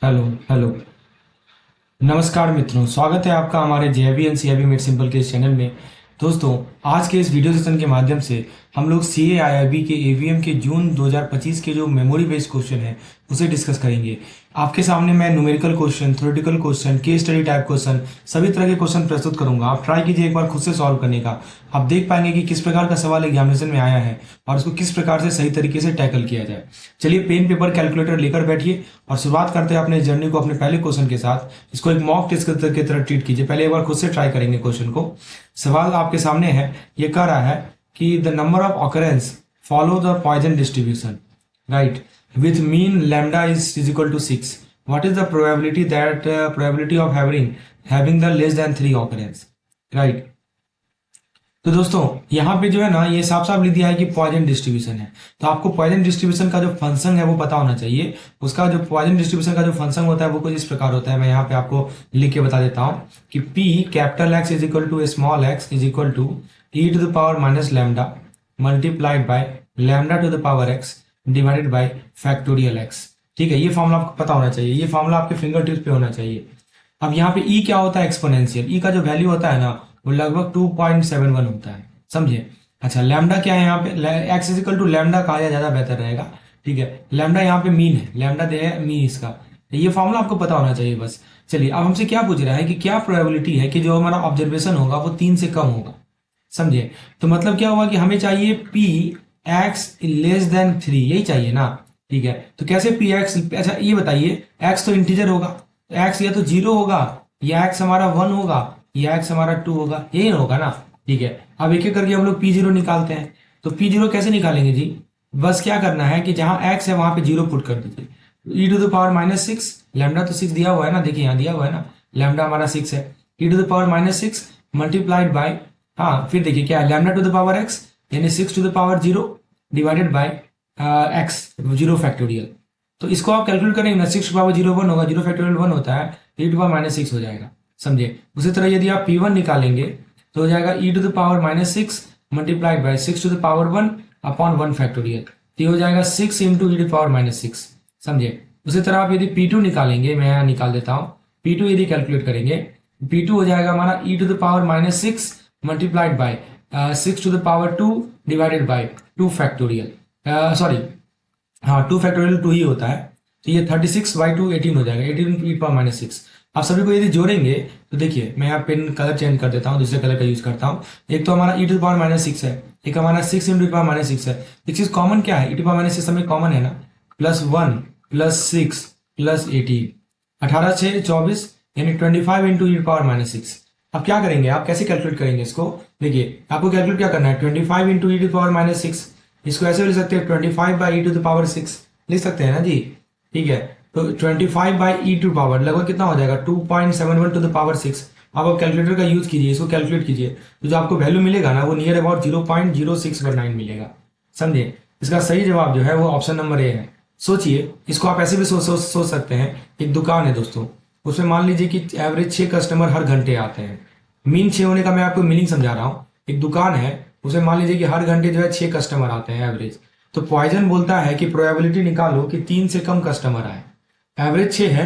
Hello hello. नमस्कार मित्रों, स्वागत है आपका हमारे जेबी एंड सीआईबी मेड सिंपल के इस चैनल में। दोस्तों, आज के इस वीडियो सेशन के माध्यम से हम लोग सीएआईआईबी के एवीएम के जून 2025 के जो मेमोरी बेस्ड क्वेश्चन है उसे डिस्कस करेंगे। आपके सामने मैं numerical question, theoretical question, case study type question, सभी तरह के क्वेश्चन प्रस्तुत करूंगा। आप ट्राई कीजिए एक बार खुद से सॉल्व करने का। आप देख पाएंगे कि किस प्रकार का सवाल एग्जामिनेशन में आया है और उसको किस प्रकार से सही तरीके से टैकल किया जाए। चलिए पेन पेपर कैलकुलेटर लेकर बैठिए और शुरुआत करते हैं अपने जर्नी को अपने पहले क्वेश्चन के साथ। इसको एक मॉक टेस्ट की तरह ट्रीट कीजिए। पहले एक बार खुद से ट्राई करेंगे क्वेश्चन को। सवाल आपके सामने है, ये कह रहा है कि the number of occurrence follow the Poisson distribution, right, with mean lambda is equal to 6। What is the probability of having the less than 3 occurrence, right. तो दोस्तों यहाँ पे जो है ना, ये साफ साफ लिख दिया है कि पॉइजन डिस्ट्रीब्यूशन है। तो आपको पॉइजन डिस्ट्रीब्यूशन का जो फंक्शन है वो पता होना चाहिए। उसका जो पॉइजन डिस्ट्रीब्यूशन का जो फंक्शन होता है वो कुछ इस प्रकार होता है। मैं यहाँ पे आपको लिख के बता देता हूँ कि P capital X is equal to small x is equal to e to the power minus lambda multiplied by lambda to the power x divided by factorial x। ठीक है, ये फॉर्मूला आपको पता होना चाहिए। ये फॉर्मूला आपके फिंगर टिप्स पे होना चाहिए। अब यहाँ पे E क्या होता है? एक्सपोनेंशियल। E का जो वैल्यू होता है ना, वो लगभग 2.71 होता है, समझे। अच्छा, लैम्डा क्या है यहाँ पे? एक्स इजिकल टू लैम्डा कहा जाए ज्यादा बेहतर रहेगा। ठीक है, लैम्डा यहाँ पे मीन है, लैम्डा दे है मीन इसका। ये फॉर्मूला आपको पता होना चाहिए बस। चलिए, अब हमसे क्या पूछ रहा है कि क्या प्रोबेबिलिटी है कि जो हमारा ऑब्जर्वेशन होगा वो 3 से कम होगा, समझे। तो मतलब क्या होगा कि हमें चाहिए P x लेस देन 3, यही चाहिए ना। ठीक है, तो कैसे P x? अच्छा ये बताइए, x तो इंटीजर होगा, x या तो 0 होगा, या x हमारा 1 होगा, या x हमारा 2 होगा, यही होगा ना। ठीक है, अब एक एक करके हम लोग P0 निकालते हैं। तो P0 कैसे निकालेंगे जी? बस क्या करना है कि जहां x है वहां पे 0 पुट कर दीजिए। e to the power minus 6, lambda तो 6 दिया हुआ है ना, देखिए यहाँ दिया हुआ है ना, लैम्डा हमारा 6 है। e to the power minus 6 multiplied by, हाँ फिर देखिए क्या है, lambda to the power x यानी 6 to the power 0 divided by x 0 factorial. तो इसको आप कैलकुलेट करेंगे ना, 6 टू पावर 0 1 होगा, 0 फैक्टोरियल 1 होता है, e टू पावर माइनस 6 हो जाएगा, समझे। उसी तरह यदि आप P1 निकालेंगे तो हो जाएगा e to the power minus 6 multiplied by 6 to the power 1 upon 1 factorial. तो ये हो जाएगा 6 into e to the power minus 6, समझे। उसी तरह आप यदि P2 निकालेंगे, मैं यहाँ निकाल देता हूँ, P2 यदि कैलकुलेट करेंगे, P2 हो जाएगा हमारा e to the power minus 6 multiplied by 6 to the power 2 divided by 2 factorial, sorry हाँ 2 फैक्टोरियल 2 ही होता है। तो ये 36 बाई 2 18 हो जाएगा, 18 इंटू ई पावर माइनस 6। आप सभी को यदि जोड़ेंगे तो देखिए, मैं यहाँ पेन कलर चेंज कर देता हूँ, दूसरे कलर का यूज करता हूँ। एक तो हमारा ई टू द पावर माइनस 6 है, एक हमारा 6 इंटू ई पावर माइनस 6 है। एक चीज कॉमन क्या है? ई टू पावर माइनस 6 हमें कॉमन है ना, प्लस 1 प्लस 6 प्लस 18, 18 6 24 यानी 25 इंटू ई पावर माइनस 6। अब क्या करेंगे, आप कैसे कैलकुलेट करेंगे इसको? देखिए, आपको कैलकुलेट क्या करना है, 25 into e to power minus 6, इसको ऐसे लिख सकते हैं 25 by e to the power 6 लिख सकते हैं ना जी। ठीक है, तो 25 बाई ई टू पावर लगभग कितना हो जाएगा, 2.71 टू द पावर 6। अब आप कैलकुलेटर का यूज कीजिए, इसको कैलकुलेट कीजिए, तो जो आपको वैल्यू मिलेगा ना वो नियर अबाउट 0.0619 मिलेगा, समझे। इसका सही जवाब जो है वो ऑप्शन नंबर ए है। सोचिए, इसको आप ऐसे भी सोच सकते हैं। एक दुकान है दोस्तों, उसमें मान लीजिए कि एवरेज 6 कस्टमर हर घंटे आते हैं। मीन 6 होने का मैं आपको मीनिंग समझा रहा हूँ। एक दुकान है, उसमें मान लीजिए कि हर घंटे जो है 6 कस्टमर आते हैं एवरेज। तो पॉइजन बोलता है कि प्रोबेबिलिटी निकालो कि 3 से कम कस्टमर आए। एवरेज 6 है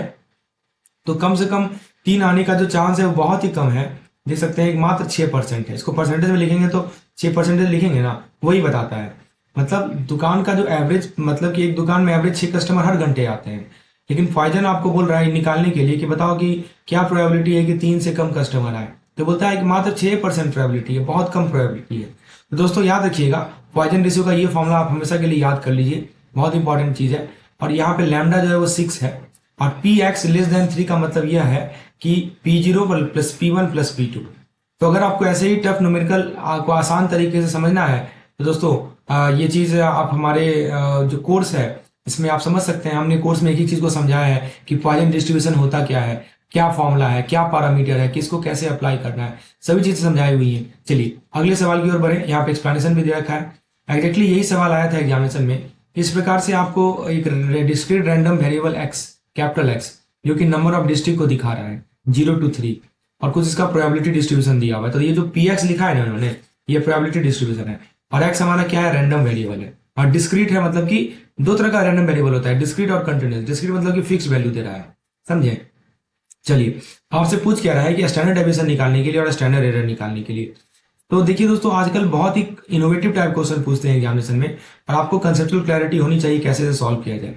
तो कम से कम 3 आने का जो चांस है वो बहुत ही कम है। देख सकते हैं मात्र 6% है। इसको परसेंटेज में लिखेंगे तो 6% लिखेंगे ना, वही बताता है। मतलब दुकान का जो एवरेज, मतलब कि एक दुकान में एवरेज 6 कस्टमर हर घंटे आते हैं, लेकिन पॉइजन आपको बोल रहा है निकालने के लिए कि बताओ कि क्या प्रोबेबिलिटी है कि 3 से कम कस्टमर आए। तो बोलता है कि मात्र 6% प्रोबेबिलिटी है, बहुत कम प्रोबेबिलिटी है। तो दोस्तों याद रखिएगा, पॉइजन रेशियो का ये फॉर्मूला आप हमेशा के लिए याद कर लीजिए, बहुत इंपॉर्टेंट चीज है। और यहाँ पे लैम्डा जो है वो 6 है, और पी एक्स लेस देन 3 का मतलब यह है कि P0 plus P1 plus P2। तो अगर आपको ऐसे ही टफ न्यूमेरिकल को आसान तरीके से समझना है तो दोस्तों ये चीज आप हमारे जो कोर्स है इसमें आप समझ सकते हैं। हमने कोर्स में एक ही चीज को समझाया है कि पॉइजन डिस्ट्रीब्यूशन होता क्या है, क्या फॉर्मूला है, क्या पैरामीटर है, किसको कैसे अप्लाई करना है, सभी चीजें समझाई हुई है। चलिए अगले सवाल की ओर बढ़े। यहाँ पे एक्सप्लेनेशन भी दे रखा है। एग्जैक्टली यही सवाल आया था एग्जामिनेशन में। इस प्रकार से आपको एक discrete random variable x, capital x, जो कि नंबर ऑफ डिस्ट्रिक्ट को दिखा रहा है 0 to 3, और कुछ इसका प्रोबेबिलिटी डिस्ट्रीब्यूशन दिया हुआ है। तो ये जो पी एक्स लिखा है ना उन्होंने, ये प्रोबेबिलिटी डिस्ट्रीब्यूशन है। और एक्स हमारा क्या है, रैंडम वेरिएबल है। और डिस्क्रीट है, मतलब कि दो तरह का रैंडम वेरिएबल होता है, डिस्क्रीट और कंटिन्यूस। डिस्क्रीट मतलब कि फिक्स वैल्यू दे रहा है, समझे। चलिए, आपसे पूछ क्या रहा है कि स्टैंडर्ड डेविएशन निकालने के लिए और स्टैंडर्ड एरर निकालने के लिए। तो देखिए दोस्तों, आजकल बहुत ही इनोवेटिव टाइप क्वेश्चन पूछते हैं एग्जामिनेशन में, और आपको कंसेप्चुअल क्लैरिटी होनी चाहिए कैसे से सॉल्व किया जाए।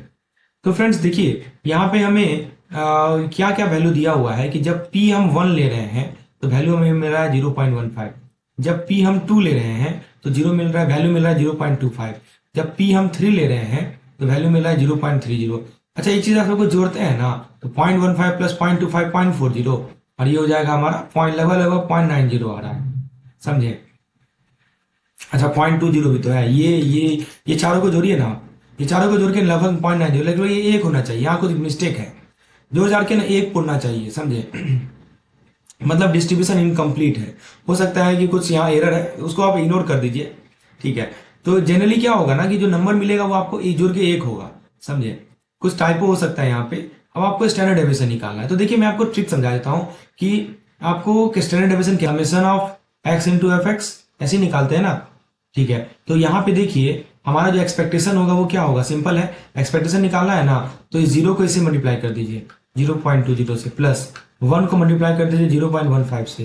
तो फ्रेंड्स देखिए, यहाँ पे हमें क्या क्या वैल्यू दिया हुआ है कि जब p हम 1 ले रहे हैं तो वैल्यू हमें मिल रहा है 0.15। जब p हम 2 ले रहे हैं तो वैल्यू मिल रहा है 0.25। जब p हम 3 ले रहे हैं तो वैल्यू मिल रहा है 0.30। अच्छा, एक चीज आप लोग को जोड़ते हैं ना, तो 0.15 प्लस 0.25 0.40, और ये हो जाएगा हमारा पॉइंट लगभग 0.90 आ रहा है, समझे। अच्छा, 0.20 भी तो है। ये चारों को जोड़िए ना, ये चारों को जोड़ के लगभग 0.90, लेकिन ये एक होना चाहिए, यहाँ कुछ मिस्टेक है। जोड़ जाड़ के ना एक पुरना चाहिए, समझे। मतलब डिस्ट्रीब्यूशन इनकम्प्लीट है, हो सकता है कि कुछ यहाँ एरर है, उसको आप इग्नोर कर दीजिए, ठीक है। तो जनरली क्या होगा ना कि जो नंबर मिलेगा वो आपको जोड़ के एक होगा, समझे। कुछ टाइपो हो सकता है यहाँ पे। अब आपको स्टैंडर्ड डेविएशन निकालना है, तो देखिए मैं आपको ट्रिक समझा देता हूँ कि आपको स्टैंडर्ड डेविएशन क्या, summation of x into F x ऐसे ही निकालते हैं ना, ठीक है। तो यहाँ पे देखिए हमारा जो एक्सपेक्टेशन होगा वो क्या होगा, सिंपल है। एक्सपेक्टेशन निकालना है ना, तो इस 0 को इसे मल्टीप्लाई कर दीजिए 0.20 से, प्लस 1 को मल्टीप्लाई कर दीजिए 0.15 से,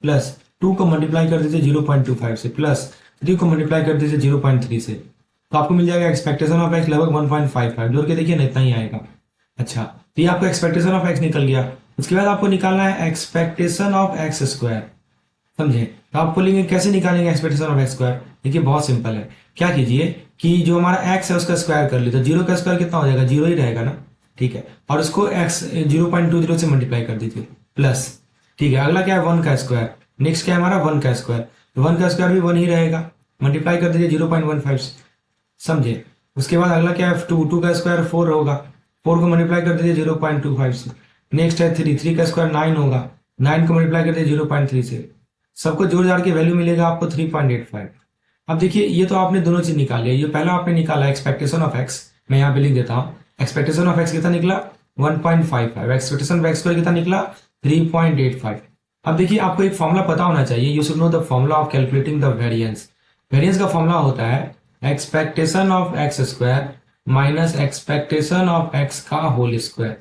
प्लस 2 को मल्टीप्लाई कर दीजिए 0.25 से, प्लस 3 को मल्टीप्लाई कर दीजिए 0.3 से। तो आपको मिल जाएगा एक्सपेक्टेशन ऑफ एक्स लगभग 1.55। जोड़ के देखिए ना, इतना ही आएगा। अच्छा, तो ये आपको एक्सपेक्टेशन ऑफ एक्स निकल गया। उसके बाद आपको निकालना है एक्सपेक्टेशन ऑफ एक्स स्क्वायर, समझे। तो आप बोलेंगे कैसे निकालेंगे एक्सपेक्टेशन ऑफ एक्स स्क्वायर। देखिए बहुत सिंपल है, क्या कीजिए कि जो हमारा एक्स है उसका स्क्वायर कर लीजिए, तो 0 का स्क्वायर कितना हो जाएगा, 0 ही रहेगा ना, ठीक है। और उसको एक्स 0.20 से मल्टीप्लाई कर दीजिए, प्लस, ठीक है। अगला क्या है, 1 का स्क्वायर। नेक्स्ट क्या है हमारा, 1 का स्क्वायर। तो 1 का स्क्वायर भी 1 ही रहेगा, मल्टीप्लाई कर दीजिए 0.15 से, समझे। उसके बाद अगला क्या है, 2 का स्क्वायर 4 होगा, 4 को मल्टीप्लाई कर दीजिए 0.25 से। नेक्स्ट है 3 का स्क्वायर 9 होगा, 9 को मल्टीप्लाई कर दीजिए 0.3 से। सबको जोड़ जाड़ के वैल्यू मिलेगा आपको 3.85। अब देखिए ये तो आपने दोनों चीज निकाल लिया। ये पहला आपने निकाला एक्सपेक्टेशन ऑफ एक्स, मैं यहाँ पे लिख देता हूँ। एक्सपेक्टेशन ऑफ एक्स कितना निकला 1.55, एक्सपेक्टेशन ऑफ एक्स स्क्वायर कितना निकला 3.85। अब देखिए आपको एक फॉर्मूला पता होना चाहिए, you should know the formula of calculating the variance. Variance का फॉर्मूला होता है expectation of x square minus expectation of x का होल स्क्वायर,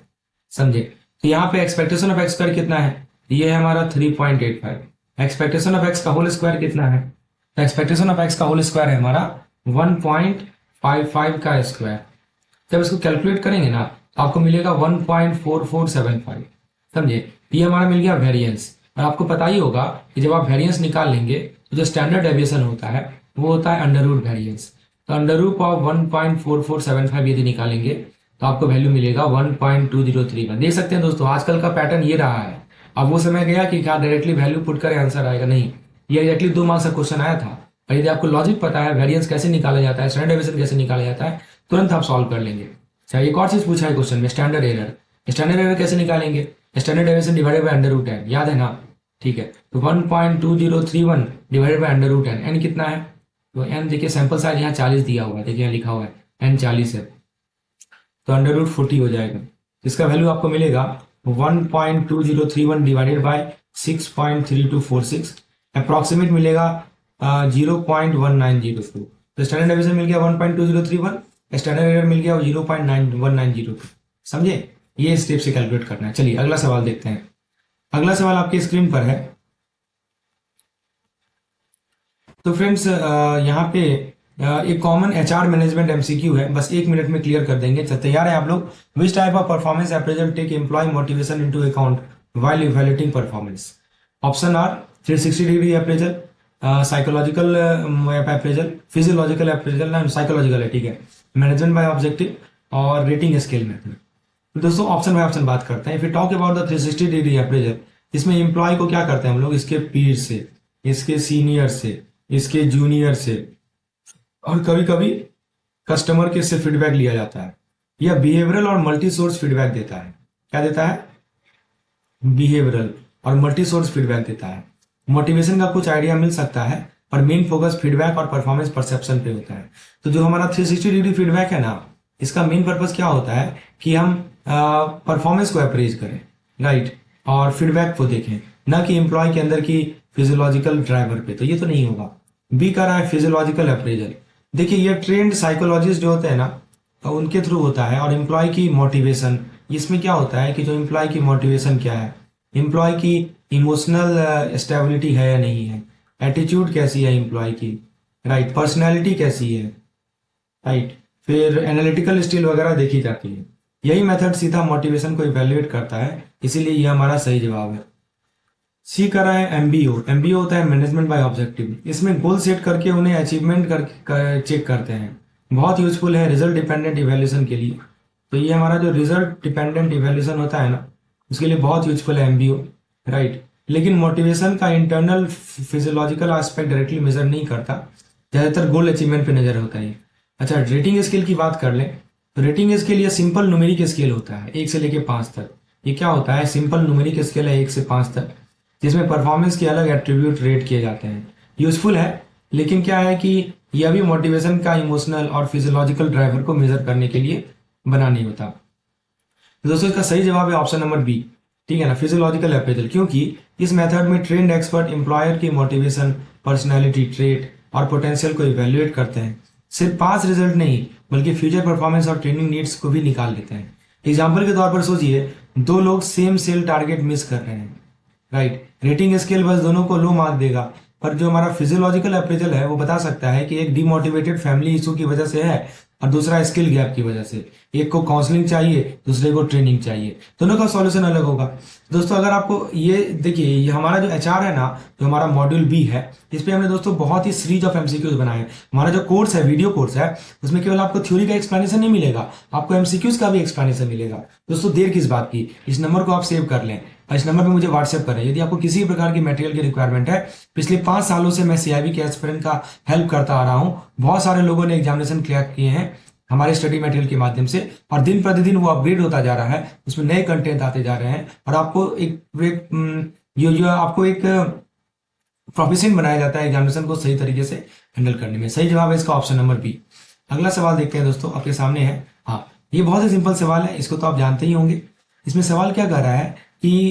समझे। तो यहाँ पे एक्सपेक्टेशन ऑफ एक्स स्क्वायर कितना है, ये है हमारा 3.85। एक्सपेक्टेशन ऑफ एक्स का होल स्क्वायर कितना है, तो एक्सपेक्टेशन ऑफ एक्स का होल स्क्वायर है हमारा 1.55 का स्क्वायर। जब इसको कैलकुलेट करेंगे ना तो आपको मिलेगा 1.4475, समझे। ये हमारा मिल गया वेरिएंस। और आपको पता ही होगा कि जब आप वेरिएंस निकाल लेंगे तो जो स्टैंडर्ड डेविएशन होता है वो होता है अंडर रूट वेरिएंस। तो अंडर रूट ऑफ 1.4475 यदि निकालेंगे तो आपको वैल्यू मिलेगा 1.2031। देख सकते हैं दोस्तों, आजकल का पैटर्न ये रहा है। अब वो समय गया कि क्या डायरेक्टली वैल्यू पुट करें आंसर आएगा, नहीं। ये एग्जैक्टली 2 मार्क्स का क्वेश्चन आया था, और यदि आपको लॉजिक पता है, वेरिएंस कैसे निकाला जाता है, स्टैंडर्ड डेविएशन कैसे निकाला जाता है, तुरंत आप सॉल्व कर लेंगे। अच्छा, एक और चीज पूछा है क्वेश्चन में, स्टैंडर्ड एरर। स्टैंडर्ड एरर कैसे निकालेंगे, standard deviation divided by under root n, याद है ना, ठीक है। तो 1.2031 divided by under root n कितना है, तो n देखिए सैंपल साइज यहाँ 40 दिया हुआ है, देखिए यहाँ लिखा हुआ है n 40 है, तो अंडर रूट 40 हो जाएगा। इसका वैल्यू आपको मिलेगा 1.2031 डिवाइडेड बाय 6.3246, अप्रोक्सीमेट मिलेगा 0.1902। तो स्टैंडर्ड डेविएशन मिल गया 1.2031, स्टैंडर्ड एरर मिल गया 0.1902, समझे। ये स्टेप से कैलकुलेट करना है। चलिए अगला सवाल देखते हैं। अगला सवाल आपकी स्क्रीन पर है। तो फ्रेंड्स यहाँ पे एक कॉमन एचआर मैनेजमेंट एमसीक्यू है, बस 1 मिनट में क्लियर कर देंगे। तैयार है आप लोग। Which type of performance appraisal take employ motivation into account while evaluating performance. Option are 360 degree appraisal, psychological appraisal, physiological appraisal ना साइकोलॉजिकल है, ठीक है, मैनेजमेंट बाय ऑब्जेक्टिव और रेटिंग स्केल मेथड। तो दोस्तों ऑप्शन बाय ऑप्शन बात करते हैं। If you talk about the 360 degree appraisal, इसमें एम्प्लॉय को क्या करते हैं हम लोग, इसके पीर से, इसके सीनियर से, इसके जूनियर से, और कभी कभी कस्टमर के से फीडबैक लिया जाता है। यह बिहेवियरल और मल्टी सोर्स फीडबैक देता है। क्या देता है, बिहेवियरल और मल्टी सोर्स फीडबैक देता है। मोटिवेशन का कुछ आइडिया मिल सकता है, पर मेन फोकस फीडबैक और परफॉर्मेंस परसेप्शन पे होता है। तो जो हमारा 360 डिग्री फीडबैक है ना, इसका मेन पर्पस क्या होता है कि हम परफॉर्मेंस को अप्रेज करें, राइट, और फीडबैक को देखें, ना कि एम्प्लॉय के अंदर की फिजियोलॉजिकल ड्राइवर पे। तो ये तो नहीं होगा। बी कर रहा है फिजियोलॉजिकल अप्रेजल। देखिए ये ट्रेंड साइकोलॉजिस्ट जो होते हैं ना, उनके थ्रू होता है, और एम्प्लॉय की मोटिवेशन, इसमें क्या होता है कि जो एम्प्लॉय की मोटिवेशन क्या है, एम्प्लॉय की इमोशनल स्टेबिलिटी है या नहीं है, एटीट्यूड कैसी है एम्प्लॉय की, राइट, पर्सनैलिटी कैसी है, राइट, फिर एनालिटिकल स्किल वगैरह देखी जाती है। यही मेथड सीधा मोटिवेशन को इवेल्युएट करता है, इसीलिए यह हमारा सही जवाब है। सी करा है एमबीओ। एमबीओ होता है मैनेजमेंट बाय ऑब्जेक्टिव। इसमें गोल सेट करके उन्हें अचीवमेंट चेक करते हैं। बहुत यूजफुल है रिजल्ट डिपेंडेंट इवेल्यूशन के लिए। तो ये हमारा जो रिजल्ट डिपेंडेंट इवेल्यूशन होता है ना, उसके लिए बहुत यूजफुल है एमबीओ, राइट। लेकिन मोटिवेशन का internal physiological aspect directly measure नहीं करता, ज़्यादातर गोल अचीवमेंट पे नजर होता है। अच्छा, रेटिंग स्केल की बात कर लें तो रेटिंग स्केल ये सिंपल न्यूमेरिक स्केल होता है 1 से लेके 5 तक। ये क्या होता है, सिंपल न्यूमेरिक स्केल है 1 से 5 तक, जिसमें परफॉर्मेंस के अलग एट्रीब्यूट रेट किए जाते हैं। यूजफुल है, लेकिन क्या है कि यह भी मोटिवेशन का इमोशनल और फिजियोलॉजिकल ड्राइवर को मेजर करने के लिए बना नहीं होता। तो दोस्तों इसका सही जवाब है ऑप्शन नंबर बी, ठीक है ना, फिजियोलॉजिकल अप्रेजल। क्योंकि इस मेथड में ट्रेंड एक्सपर्ट एम्प्लॉयर की मोटिवेशन, पर्सनैलिटी ट्रेट और पोटेंशियल को इवेल्युएट करते हैं। सिर्फ पास रिजल्ट नहीं, बल्कि फ्यूचर परफॉर्मेंस और ट्रेनिंग नीड्स को भी निकाल लेते हैं। एग्जाम्पल के तौर पर सोचिए, 2 लोग सेम सेल टारगेट मिस कर रहे हैं, राइट। रेटिंग स्केल बस दोनों को लो मार्क देगा, पर जो हमारा फिजियोलॉजिकल अप्रेजल है वो बता सकता है कि एक डिमोटिवेटेड फैमिली इशू की वजह से है और दूसरा स्किल गैप की वजह से। एक को काउंसलिंग चाहिए, दूसरे को ट्रेनिंग चाहिए, दोनों का सॉल्यूशन अलग होगा। दोस्तों अगर आपको ये देखिए, ये हमारा जो एचआर है ना, जो हमारा मॉड्यूल बी है, इस पे हमने दोस्तों बहुत ही सीरीज ऑफ एमसीक्यूज बनाए हैं। हमारा जो कोर्स है, वीडियो कोर्स है, उसमें केवल आपको थ्योरी का एक्सप्लेनेशन नहीं मिलेगा, आपको एमसीक्यूज का भी एक्सप्लेनेशन मिलेगा। दोस्तों देर किस बात की, इस नंबर को आप सेव कर लें और इस नंबर पे मुझे व्हाट्सएप करें यदि आपको किसी प्रकार की मटेरियल की रिक्वायरमेंट है। पिछले 5 सालों से मैं सीआईबी के एस्पिरेंट का हेल्प करता आ रहा हूं। बहुत सारे लोगों ने एग्जामिनेशन क्लियर किए हैं हमारे स्टडी मटेरियल के माध्यम से, और दिन प्रतिदिन वो अपग्रेड होता जा रहा है, उसमें नए कंटेंट आते जा रहे हैं और आपको आपको एक प्रोफिशिएंट बनाया जाता है एग्जामिनेशन को सही तरीके से हैंडल करने में। सही जवाब है इसका ऑप्शन नंबर बी। अगला सवाल देखते हैं दोस्तों, आपके सामने है। हाँ, ये बहुत ही सिंपल सवाल है, इसको तो आप जानते ही होंगे। इसमें सवाल क्या कर रहा है कि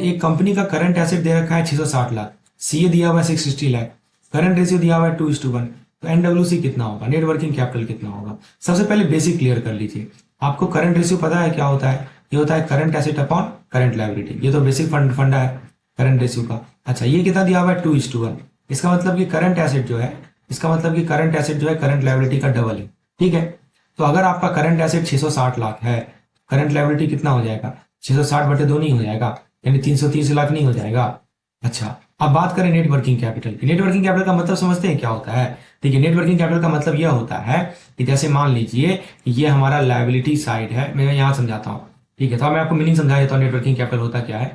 एक कंपनी का करंट एसेट दे रखा है 660 लाख, सीए दिया हुआ है 660 लाख, करंट रेशियो दिया हुआ है 2:1, तो एनडब्ल्यूसी कितना होगा, नेट वर्किंग कैपिटल कितना होगा। सबसे पहले बेसिक क्लियर कर लीजिए। आपको करंट रेशियो पता है क्या होता है, ये होता है current asset upon current liability. ये तो बेसिक फंडा है करंट रेशियो का। अच्छा, ये कितना दिया हुआ है 2:1, इसका मतलब कि करंट एसेट जो है, इसका मतलब कि करंट एसेट जो है करंट लायबिलिटी का डबल है, ठीक है। तो अगर आपका करंट एसेट 660 लाख है, करंट लायबिलिटी कितना हो जाएगा, 660/2 नहीं हो जाएगा, यानी 330 लाख नहीं हो जाएगा। अच्छा, अब बात करें नेट वर्किंग कैपिटल की। नेट वर्किंग कैपिटल का मतलब समझते हैं क्या होता है। देखिए, नेट वर्किंग कैपिटल का मतलब यह होता है कि जैसे मान लीजिए ये हमारा लायबिलिटी साइड है, मैं यहाँ समझाता हूँ, ठीक है। तो मैं आपको मीनिंग समझा देता हूँ नेट वर्किंग कैपिटल होता क्या है,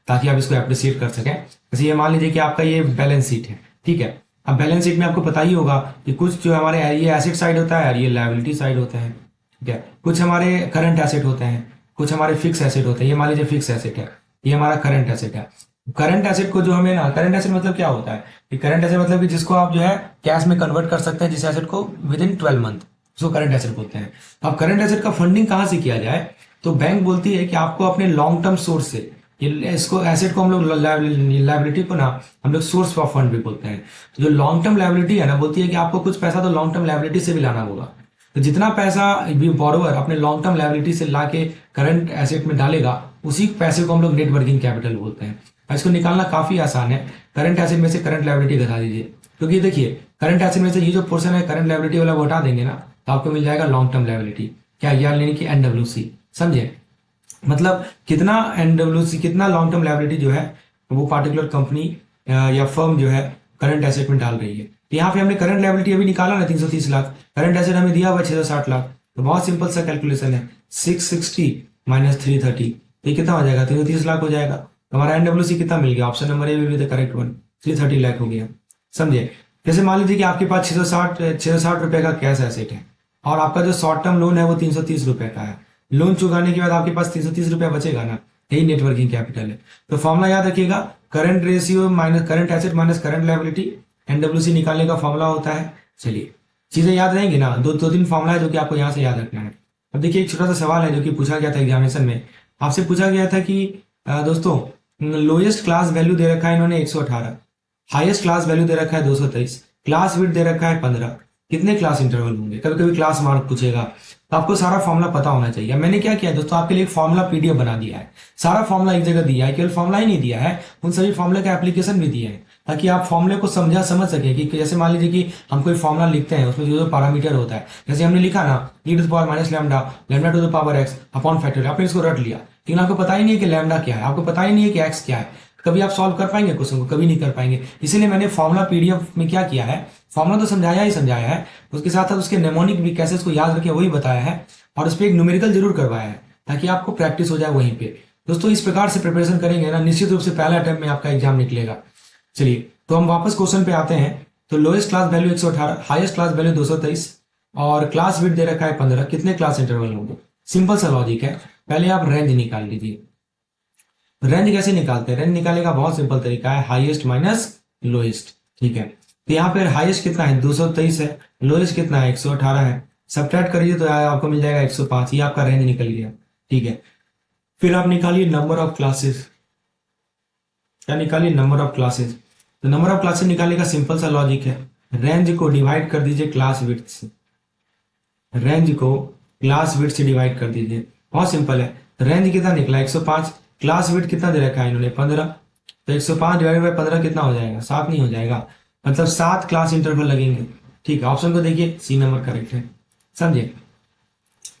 ताकि आप इसको अप्रिशिएट कर सकें। जैसे ये मान लीजिए कि आपका ये बैलेंस शीट है, ठीक है। अब बैलेंस शीट में आपको पता ही होगा कि कुछ जो हमारे ये एसेट साइड होता है और ये लायबिलिटी साइड होता है, ठीक है। कुछ हमारे करंट एसेट होते हैं, कुछ हमारे फिक्स एसेट होते हैं। ये मान लीजिए फिक्स एसेट है, ये हमारा करंट एसेट है। करंट एसेट को जो हमें ना, करंट एसेट मतलब क्या होता है कि करंट एसेट मतलब कि जिसको आप जो है कैश में कन्वर्ट कर सकते हैं, जिस एसेट को विद इन 12 मंथ, उसको करंट एसेट बोलते हैं। अब करंट एसेट का फंडिंग कहाँ से किया जाए, तो बैंक बोलती है कि आपको अपने लॉन्ग टर्म सोर्स से, ये इसको एसेट को हम लोग लाइबिलिटी को ना हम लोग सोर्स ऑफ फंड भी बोलते हैं। तो जो लॉन्ग टर्म लाइबिलिटी है ना, बोलती है कि आपको कुछ पैसा तो लॉन्ग टर्म लाइबिलिटी से भी लाना होगा। तो जितना पैसा भी बोरोवर अपने लॉन्ग टर्म लाइबिलिटी से ला के करंट एसेट में डालेगा, उसी पैसे को हम लोग नेट वर्किंग कैपिटल बोलते हैं। इसको निकालना काफी आसान है। करंट एसेट में से करंट लायबिलिटी घटा दीजिए, क्योंकि देखिए करंट एसेट में से ये जो पोर्शन है करंट लायबिलिटी वाला वो हटा देंगे ना, तो आपको मिल जाएगा लॉन्ग टर्म लायबिलिटी। क्या, यानी कि एनडब्ल्यूसी, समझे। मतलब कितना एनडब्ल्यूसी, कितना लॉन्ग टर्म लायबिलिटी जो है वो पार्टिकुलर कंपनी या फर्म जो है करंट एसेट में डाल रही है। तो यहाँ पे हमने करंट लायबिलिटी अभी निकाला ना 330 लाख, करंट एसेट हमें दिया हुआ 660 लाख। तो बहुत सिंपल सा कैलकुलेशन है, 660 माइनस 330, ये कितना हो जाएगा, 330 लाख हो जाएगा। हमारा एनडब्ल्यूसी कितना मिल गया, option number A will be the correct one, 330 lakh हो गया, समझे। जैसे मान लीजिए कि आपके पास 660 रुपए का कैश एसेट है और आपका जो शॉर्ट टर्म लोन है वो 330 रुपए का है। लोन चुकाने के बाद आपके पास 330 रुपया बचेगा ना, यही नेटवर्किंग कैपिटल है। तो फॉर्मूला याद रखिएगा, current ratio minus current asset minus current liability, NWC निकालने का फॉर्मूला होता है। चलिए चीजें याद रहेंगी ना, दो तीन फॉर्मूला है जो कि आपको यहाँ से याद रखना है। अब देखिए एक छोटा सा सवाल है जो कि पूछा गया था एग्जामिनेशन में, आपसे पूछा गया था कि दोस्तों लोएस्ट क्लास वैल्यू दे रखा है इन्होंने 118, हाईएस्ट क्लास वैल्यू दे रखा है 223, क्लास विड्थ दे रखा है 15, कितने क्लास इंटरवल होंगे, कभी कभी क्लास मार्क पूछेगा, तो आपको सारा फॉर्मूला पता होना चाहिए। मैंने क्या किया है दोस्तों, आपके लिए एक फॉर्मूला पीडीएफ बना दिया है। सारा फॉर्मूला एक जगह दिया है, केवल फॉर्मूला ही नहीं दिया है, उन सभी फॉर्मूले का एप्लीकेशन भी दिया है, ताकि आप फॉर्मूले को समझ सके कि जैसे मान लीजिए कि हम कोई फॉर्मूला लिखते हैं, उसमें जो जो पैरामीटर होता है, जैसे हमने लिखा ना e to the power minus lambda lambda to the power x upon factor, आपने इसको रट लिया, लेकिन आपको पता ही नहीं है कि लैम्डा क्या है, आपको पता ही नहीं है कि एक्स क्या है, कभी आप सॉल्व कर पाएंगे क्वेश्चन को, कभी नहीं कर पाएंगे। इसीलिए मैंने फॉर्मूला पीडीएफ में क्या किया है, फॉर्मूला तो समझाया ही समझाया है, उसके साथ साथ उसके नेमोनिक भी कैसे इसको याद रखें वही बताया है, और उस पर एक न्यूमेरिकल जरूर करवाया है, ताकि आपको प्रैक्टिस हो जाए वहीं पे। दोस्तों इस प्रकार से प्रिपरेशन करेंगे ना, निश्चित रूप से पहला अटेम्प्ट में आपका एग्जाम निकलेगा। चलिए तो हम वापस क्वेश्चन पे आते हैं। तो lowest class value 118, highest class value 223, और क्लास विड्थ दे रखा है 15, कितने क्लास इंटरवल होंगे। सिंपल सा लॉजिक है, पहले आप रेंज निकाल लीजिए। रेंज कैसे निकालते हैं, रेंज निकालने का बहुत सिंपल तरीका है, हाईएस्ट माइनस लोएस्ट। ठीक है, तो यहाँ पे हाईएस्ट कितना है 223 है, लोएस्ट कितना है 118 है, सब्ट्रैक्ट करिए तो आपको मिल जाएगा 105, ये आपका रेंज निकल गया। ठीक है, फिर आप निकालिए नंबर ऑफ क्लासेस, क्या निकालिए नंबर ऑफ क्लासेस। तो नंबर ऑफ क्लासेस निकालने का सिंपल सा लॉजिक है, रेंज को डिवाइड कर दीजिए क्लास विड्थ से, रेंज को क्लास विड्थ से डिवाइड कर दीजिए, बहुत सिंपल है। तो रेंज कितना निकला 105, क्लास विड्थ कितना दे रखा है इन्होंने 15, तो 105 डिवाइड बाय 15 कितना हो जाएगा, 7 नहीं हो जाएगा, मतलब 7 क्लास इंटरवल लगेंगे। ठीक है, ऑप्शन को देखिए, सी नंबर करेक्ट है। समझे,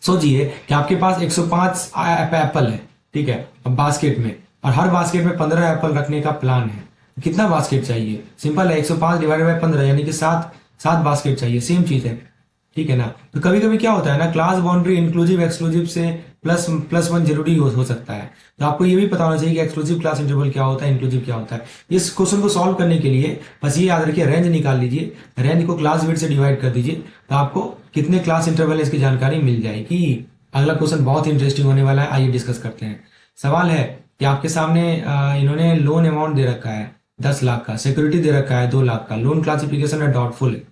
सोचिए कि आपके पास 105 एप्पल है, ठीक है, अब बास्केट में, और हर बास्केट में 15 एप्पल रखने का प्लान है, कितना बास्केट चाहिए, सिंपल है 105 डिवाइड बाय 15 यानी कि 7 बास्केट चाहिए, सेम चीज है। ठीक है ना, तो कभी कभी क्या होता है ना, क्लास बाउंड्री इंक्लूसिव एक्सक्लूसिव से प्लस वन जरूरी हो सकता है, तो आपको ये भी पता होना चाहिए कि एक्सक्लूसिव क्लास इंटरवल क्या होता है, इंक्लूसिव क्या होता है। इस क्वेश्चन को सॉल्व करने के लिए बस ये याद रखिए, रेंज निकाल लीजिए, रेंज को क्लास विड्थ से डिवाइड कर दीजिए, तो आपको कितने क्लास इंटरवल है इसकी जानकारी मिल जाएगी। अगला क्वेश्चन बहुत ही इंटरेस्टिंग होने वाला है, आइए डिस्कस करते हैं। सवाल है कि आपके सामने इन्होंने लोन अमाउंट दे रखा है 10 लाख का, सिक्योरिटी दे रखा है 2 लाख का, लोन क्लासिफिकेशन है डाउटफुल है,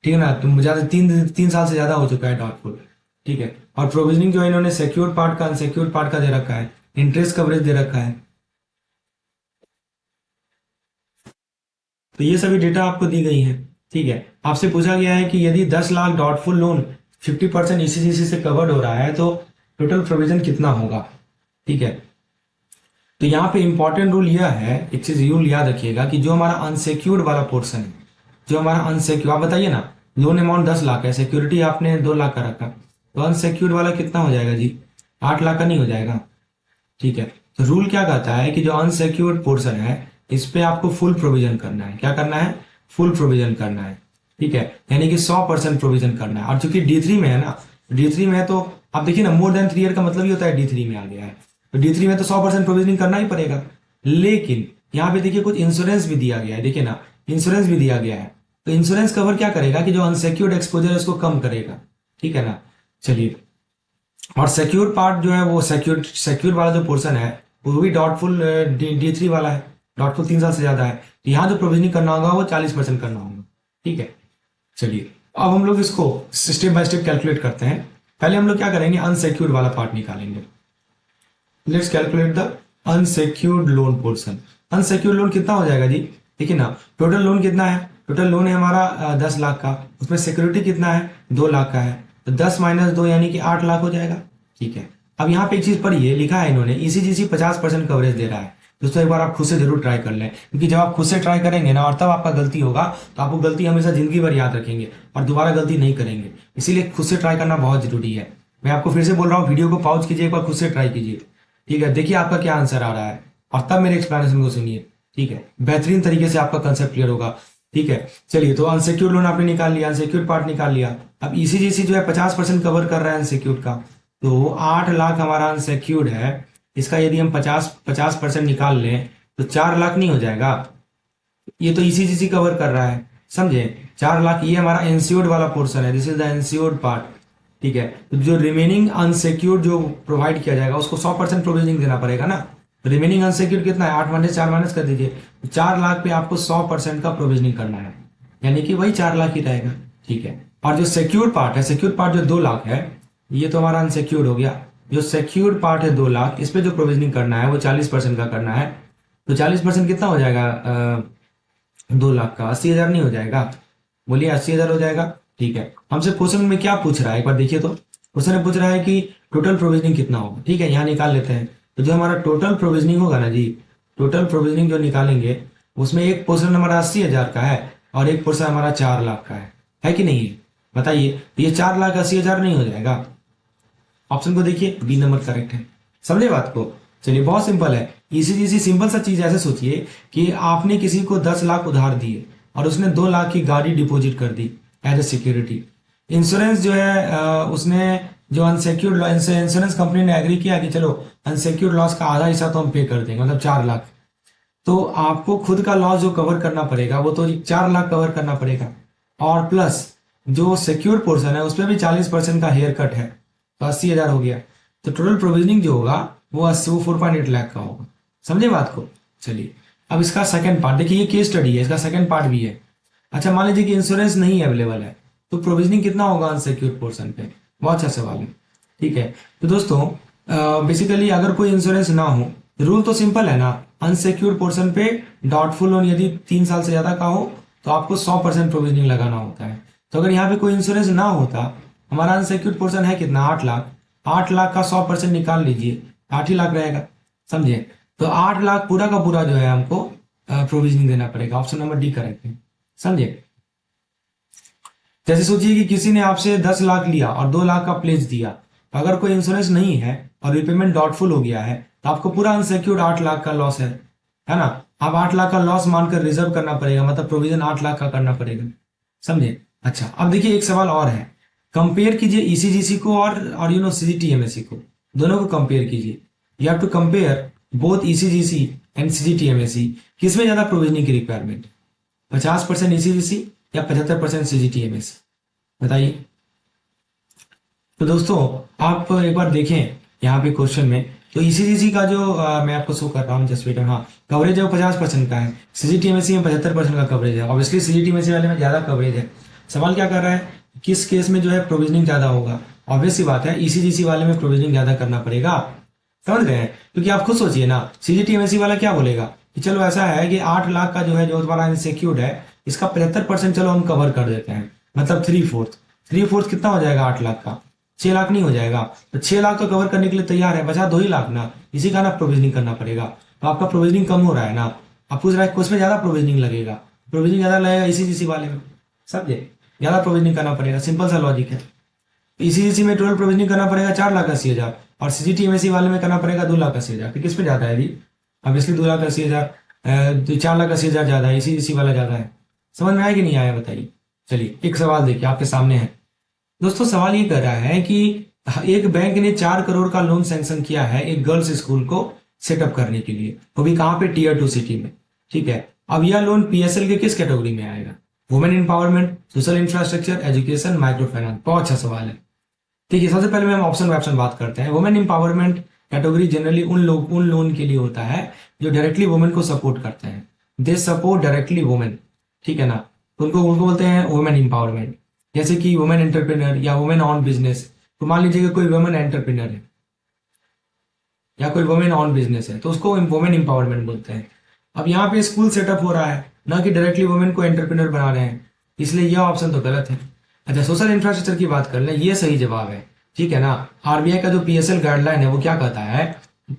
ठीक है ना, तुम ज्यादा 3 साल से ज्यादा हो चुका है डाउटफुल। ठीक है, और प्रोविजनिंग जो है इन्होंने सिक्योर्ड पार्ट का अनसिक्योर्ड पार्ट का दे रखा है, इंटरेस्ट कवरेज दे रखा है, तो ये सभी डेटा आपको दी गई है। ठीक है, आपसे पूछा गया है कि यदि 10 लाख डाउटफुल लोन 50% ईसीजीसी से कवर्ड हो रहा है तो टोटल प्रोविजन कितना होगा। ठीक है, तो यहाँ पे इंपॉर्टेंट रूल यह है, एक चीज रूल याद रखिएगा कि जो हमारा अनसिक्योर्ड वाला पोर्शन है, जो हमारा अनसिक्योर, आप बताइए ना, लोन अमाउंट 10 लाख है, सिक्योरिटी आपने 2 लाख का रखा, तो अनसिक्योर्ड वाला कितना हो जाएगा जी, 8 लाख का नहीं हो जाएगा। ठीक है, तो रूल क्या कहता है कि जो अनसिक्योर्ड पोर्शन है इस पे आपको फुल प्रोविजन करना है, क्या करना है, फुल प्रोविजन करना है। ठीक है, यानी कि 100% प्रोविजन करना है, और चूंकि D3 में है ना, D3 में है तो आप देखिए ना, मोर देन 3 ईयर का मतलब ही होता है D3 में आ गया है, तो D3 में तो 100% प्रोविजनिंग करना ही पड़ेगा। लेकिन यहाँ पे देखिए कुछ इंश्योरेंस भी दिया गया है, देखिए ना, इंश्योरेंस भी दिया गया है, तो इंश्योरेंस कवर क्या करेगा कि जो अनसिक्योर्ड एक्सपोजर है उसको कम करेगा। ठीक है ना, चलिए, और सिक्योर पार्ट जो है वो सिक्योर वाला जो पोर्शन है वो भी डाउटफुल D3 वाला है, डाउटफुल 3 साल से ज्यादा है, तो यहाँ जो प्रोविजनिंग करना होगा वो 40% करना होगा। ठीक है, चलिए अब हम लोग इसको स्टेप बाय स्टेप कैलकुलेट करते हैं। पहले हम लोग क्या करेंगे, अनसिक्योर्ड वाला पार्ट निकालेंगे। Let's calculate the unsecured loan portion. Unsecured loan कितना हो जाएगा जी, देखिए ना, टोटल लोन कितना है, टोटल लोन है हमारा 10 लाख का, उसमें सिक्योरिटी कितना है 2 लाख का है, तो 10 माइनस 2 यानी कि 8 लाख हो जाएगा। ठीक है, अब यहाँ पे एक चीज पढ़िए, लिखा है इन्होंने ईसीजीसी 50% कवरेज दे रहा है। दोस्तों एक बार आप खुद से जरूर ट्राई कर लें, क्योंकि जब आप खुद से ट्राई करेंगे ना और तब आपका गलती होगा तो आपको गलती हमेशा जिंदगी भर याद रखेंगे और दोबारा गलती नहीं करेंगे, इसीलिए खुद से ट्राई करना बहुत जरूरी है। मैं आपको फिर से बोल रहा हूँ, वीडियो को पॉज कीजिए, एक बार खुद से ट्राई कीजिए। ठीक है, देखिए आपका क्या आंसर आ रहा है, और तब मेरे एक्सप्लेनेशन को सुनिए। ठीक है, बेहतरीन तरीके से आपका कंसेप्ट क्लियर होगा। ठीक है, चलिए, तो अनसिक्योर लोन आपने निकाल लिया, अनसिक्योर पार्ट निकाल लिया। अब ईसीजीसी जो है 50% कवर कर रहा है अनसिक्योर्ड का, तो 8 लाख हमारा अनसिक्योर्ड है, इसका यदि हम 50% निकाल लें तो 4 लाख नहीं हो जाएगा, ये तो ईसीजीसी कवर कर रहा है, समझे, 4 लाख ये हमारा इंश्योर्ड वाला पोर्शन है, this is the insured part. ठीक है, तो जो रिमेनिंग अनसिक्योर्ड जो प्रोवाइड किया जाएगा उसको 100% प्रोविजनिंग देना पड़ेगा ना, रिमेनिंग अनसिक्योर्ड कितना है, 8 माइनस 4 माइनस कर दीजिए, 4 लाख पे आपको 100% का प्रोविजनिंग करना है, यानी कि वही 4 लाख ही रहेगा। ठीक है, और जो सिक्योर्ड पार्ट है, सिक्योर्ड पार्ट जो 2 लाख है, ये तो हमारा अनसिक्योर्ड हो गया, जो सिक्योर्ड पार्ट है 2 लाख, इस पे जो प्रोविजनिंग करना है वो 40% का करना है, तो 40% कितना हो जाएगा 2 लाख का 80,000 नहीं हो जाएगा, बोलिए 80,000 हो जाएगा। ठीक है, हमसे क्वेश्चन में क्या पूछ रहा है एक बार देखिए। तो क्वेश्चन में पूछ रहा है कि टोटल प्रोविजनिंग कितना होगा। ठीक है, यहाँ निकाल लेते हैं। तो जो हमारा टोटल प्रोविजनिंग होगा ना जी, टोटल प्रोविजनिंग जो निकालेंगे उसमें एक पोर्शन हमारा 80,000 का है और एक पोर्शन हमारा 4 लाख का है कि नहीं है? बताइए, तो ये 4,80,000 नहीं हो जाएगा? ऑप्शन को देखिए, बी नंबर करेक्ट है। समझे बात को? चलिए, बहुत सिंपल है, इसी सिंपल सा चीज ऐसे सोचिए कि आपने किसी को 10 लाख उधार दिए और उसने 2 लाख की गाड़ी डिपॉजिट कर दी एज ए सिक्योरिटी। इंश्योरेंस जो है उसने जो अनसिक्योर्ड इंश्योरेंस कंपनी ने एग्री किया कि चलो अनसिक्योर्ड लॉस का आधा हिस्सा तो हम पे कर देंगे, मतलब 4 लाख। तो आपको खुद का लॉस जो कवर करना पड़ेगा वो तो 4 लाख कवर करना पड़ेगा, और प्लस जो सिक्योर पोर्शन है उसमें भी 40% का हेयर कट है, तो 80,000 हो गया। तो टोटल प्रोविजनिंग जो होगा वो 4.8 लाख का होगा। समझे बात को? चलिए, अब इसका सेकंड पार्ट देखिए, ये केस स्टडी है, इसका सेकंड पार्ट भी है। अच्छा, मान लीजिए कि इंश्योरेंस नहीं अवेलेबल है, तो प्रोविजनिंग कितना होगा अनसिक्योर्ड पोर्शन पे? बहुत अच्छा सवाल है। ठीक है, तो दोस्तों बेसिकली अगर कोई इंश्योरेंस ना हो, रूल तो सिंपल है ना, अनसिक्योर्ड पोर्शन पे डाउटफुल लोन यदि 3 साल से ज्यादा का हो तो आपको 100% प्रोविजनिंग लगाना होता है। तो अगर यहाँ पे कोई इंश्योरेंस ना होता, हमारा अनसिक्योर्ड पोर्शन है कितना? 8 लाख। 8 लाख का 100% निकाल लीजिए, 8 ही लाख रहेगा। समझे? तो 8 लाख पूरा का पूरा जो है हमको प्रोविजनिंग देना पड़ेगा। ऑप्शन नंबर डी करेक्ट है। समझे? जैसे सोचिए कि किसी ने आपसे 10 लाख लिया और 2 लाख का प्लेज दिया, तो अगर कोई इंश्योरेंस नहीं है और रिपेमेंट डाउटफुल हो गया है तो आपको पूरा अनसिक्योर्ड 8 लाख का लॉस है ना? अब 8 लाख का लॉस मानकर रिजर्व करना पड़ेगा, मतलब प्रोविजन 8 लाख का करना पड़ेगा। समझे? अच्छा, अब देखिए एक सवाल और है, कंपेयर कीजिए ईसीजीसी को और सीजीटीएमएससी को, दोनों को कंपेयर कीजिए। You have to compare both ECGC and CGTMSC. किसमें ज्यादा प्रोविजनिंग की रिक्वायरमेंट, 50% ईसीजीसी या 75% सीजीटीएमएससी? बताइए। तो दोस्तों आप एक बार देखें यहाँ पे क्वेश्चन में, तो ईसीजीसी का जो मैं आपको शो कर रहा हूँ जस्ट वेट, हाँ कवरेज है वो 50% का है, सीजीटीएमएससी में 75% का कवरेज है। ऑब्वियसली सीजीटीएमएससी वाले में ज्यादा कवरेज है। सवाल क्या कर रहा है, किस केस में जो है प्रोविजनिंग ज्यादा होगा? ऑब्वियस सी बात है, ईसीजीसी वाले में प्रोविजनिंग ज्यादा करना पड़ेगा। समझ रहे हैं? क्योंकि आप खुद सोचिए ना, सीजीटीएमएससी वाला क्या बोलेगा कि चलो ऐसा है कि 8 लाख का जो है जो हमारा इनसिक्योर्ड है, इसका 75% चलो हम कवर कर देते हैं, मतलब 3/4 कितना हो जाएगा 8 लाख का? 6 लाख नहीं हो जाएगा? तो 6 लाख तो कवर करने के लिए तैयार है, बचा 2 ही लाख ना, इसी का ना प्रोविजनिंग करना पड़ेगा। तो आपका प्रोविजनिंग कम हो रहा है ना। आप पूछ रहा है उसमें ज्यादा प्रोविजनिंग लगेगा, प्रोविजनिंग ज्यादा लगेगा ईसीजीसी वाले में। समझे? ज्यादा प्रोविजनिंग करना पड़ेगा, सिंपल सा लॉजिक है। ईसीजीसी में टोटल प्रोविजनिंग करना पड़ेगा 4,80,000 और सीजीटीएमएससी वाले में करना पड़ेगा 2,80,000। तो किस पे ज्यादा है जी? ऑब्वियसली 2,80,000, 4,80,000 ज्यादा है, ईसीजीसी वाला ज्यादा है। समझ में आया कि नहीं आया बताइए? चलिए एक सवाल देखिए आपके सामने है। दोस्तों सवाल ये कर रहा है कि एक बैंक ने 4 करोड़ का लोन सैंक्शन किया है एक गर्ल्स स्कूल को सेटअप करने के लिए, वो भी कहाँ पे? टियर 2 सिटी में। ठीक है, अब यह लोन पीएसएल के किस कैटेगरी में आएगा? Women empowerment, social infrastructure, education, micro finance? बहुत अच्छा सवाल है। देखिए सबसे पहले हम ऑप्शन बात करते हैं। वुमेन एम्पावरमेंट कैटेगरी जनरली उन लोन के लिए होता है जो डायरेक्टली वुमेन को सपोर्ट करते हैं, दे सपोर्ट डायरेक्टली वुमेन। ठीक है ना? तो उनको उनको बोलते हैं वुमेन एम्पावरमेंट। जैसे कि वुमेन एंटरप्रेन्योर या वुमेन ऑन बिजनेस। तो मान लीजिए कि कोई वुमेन एंटरप्रेन्योर है या कोई वुमेन ऑन बिजनेस है, तो उसको वुमेन एम्पावरमेंट बोलते हैं। अब यहाँ पे स्कूल सेटअप हो रहा है, ना कि डायरेक्टली वुमेन को एंटरप्रेन्योर बना रहे हैं, इसलिए यह ऑप्शन तो गलत है। अच्छा, सोशल इंफ्रास्ट्रक्चर की बात कर लें, ये सही जवाब है। ठीक है ना? आरबीआई का जो पीएसएल गाइडलाइन है वो क्या कहता है,